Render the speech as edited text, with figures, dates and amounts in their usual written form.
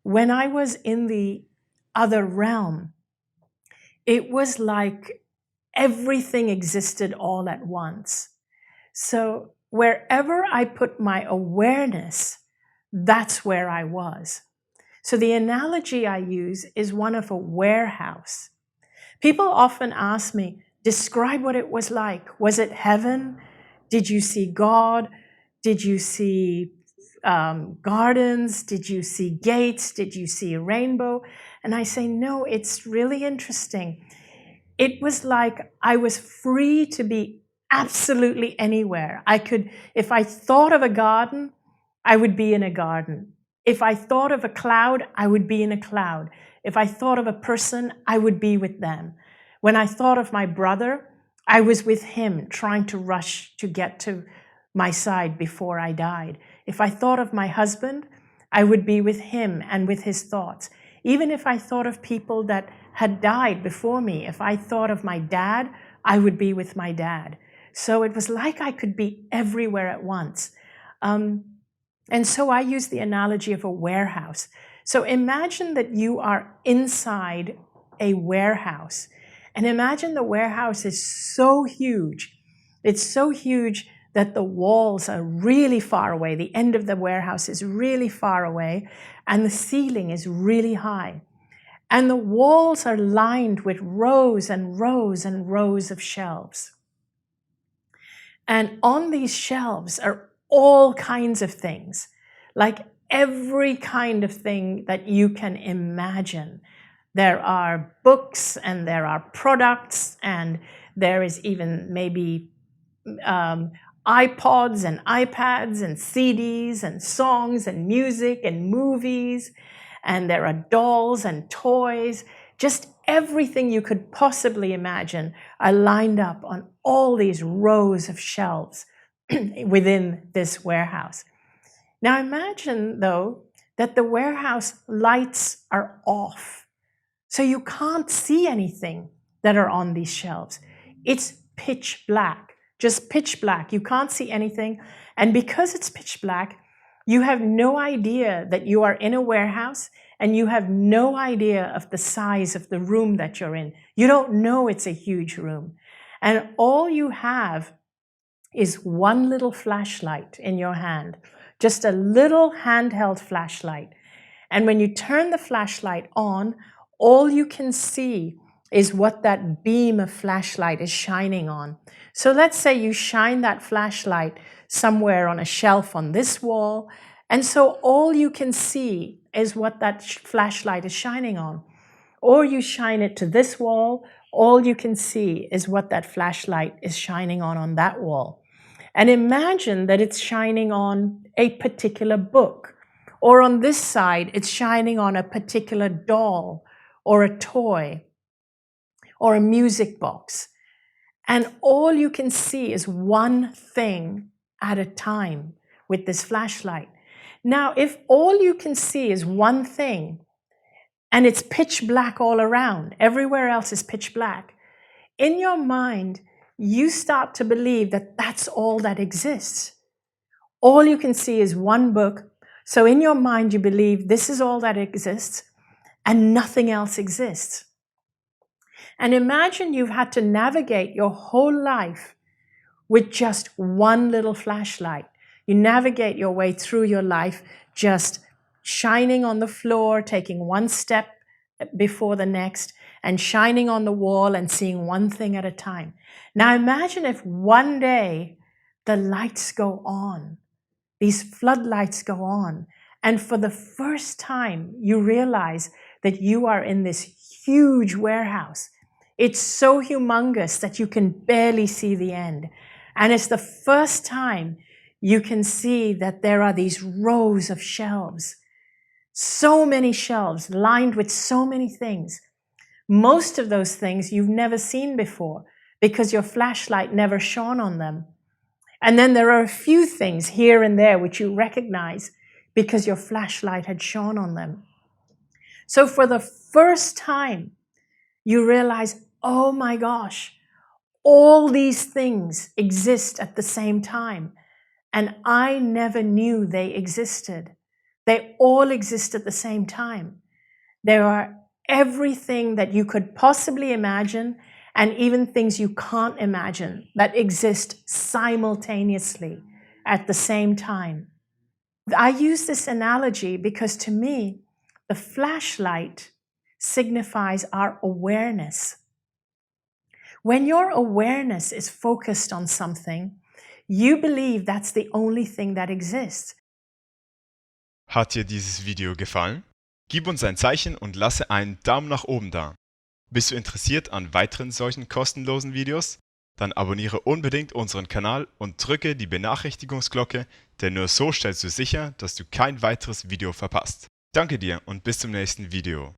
When I was in the other realm, it was like everything existed all at once. So wherever I put my awareness, that's where I was. So the analogy I use is one of a warehouse. People often ask me, describe what it was like. Was it heaven? Did you see God? Did you see gardens? Did you see gates? Did you see a rainbow? And I say, no, it's really interesting. It was like I was free to be absolutely anywhere. I could, if I thought of a garden, I would be in a garden. If I thought of a cloud, I would be in a cloud. If I thought of a person, I would be with them. When I thought of my brother, I was with him, trying to rush to get to my side before I died. If I thought of my husband, I would be with him and with his thoughts. Even if I thought of people that had died before me, if I thought of my dad, I would be with my dad. So it was like I could be everywhere at once. And so I use the analogy of a warehouse. So imagine that you are inside a warehouse. And imagine the warehouse is so huge. It's so huge that the walls are really far away. The end of the warehouse is really far away, and the ceiling is really high. And the walls are lined with rows and rows and rows of shelves. And on these shelves are all kinds of things, like every kind of thing that you can imagine. There are books, and there are products, and there is even maybe iPods and iPads and CDs and songs and music and movies, and there are dolls and toys. Just everything you could possibly imagine are lined up on all these rows of shelves within this warehouse. Now imagine, though, that the warehouse lights are off. So you can't see anything that are on these shelves. It's pitch black, just pitch black. You can't see anything. And because it's pitch black, you have no idea that you are in a warehouse, and you have no idea of the size of the room that you're in. You don't know it's a huge room. And all you have is one little flashlight in your hand, just a little handheld flashlight. And when you turn the flashlight on, all you can see is what that beam of flashlight is shining on. So let's say you shine that flashlight somewhere on a shelf on this wall, and so all you can see is what that flashlight is shining on. Or you shine it to this wall, all you can see is what that flashlight is shining on that wall. And imagine that it's shining on a particular book, or on this side, it's shining on a particular doll, or a toy, or a music box. And all you can see is one thing at a time with this flashlight. Now, if all you can see is one thing, and it's pitch black all around, everywhere else is pitch black, in your mind, you start to believe that that's all that exists. All you can see is one book. So in your mind, you believe this is all that exists, and nothing else exists. And imagine you've had to navigate your whole life with just one little flashlight. You navigate your way through your life just shining on the floor, taking one step before the next, and shining on the wall and seeing one thing at a time. Now imagine if one day the lights go on, these floodlights go on, and for the first time you realize that you are in this huge warehouse. It's so humongous that you can barely see the end. And it's the first time you can see that there are these rows of shelves. So many shelves lined with so many things. Most of those things you've never seen before because your flashlight never shone on them. And then there are a few things here and there which you recognize because your flashlight had shone on them. So for the first time, you realize, oh my gosh, all these things exist at the same time. and I never knew they existed. They all exist at the same time. There are everything that you could possibly imagine and even things you can't imagine that exist simultaneously at the same time. I use this analogy because to me, the flashlight signifies our awareness. When your awareness is focused on something, you believe that's the only thing that exists. Hat dir dieses Video gefallen? Gib uns ein Zeichen und lasse einen Daumen nach oben da. Bist du interessiert an weiteren solchen kostenlosen Videos? Dann abonniere unbedingt unseren Kanal und drücke die Benachrichtigungsglocke, denn nur so stellst du sicher, dass du kein weiteres Video verpasst. Danke dir und bis zum nächsten Video.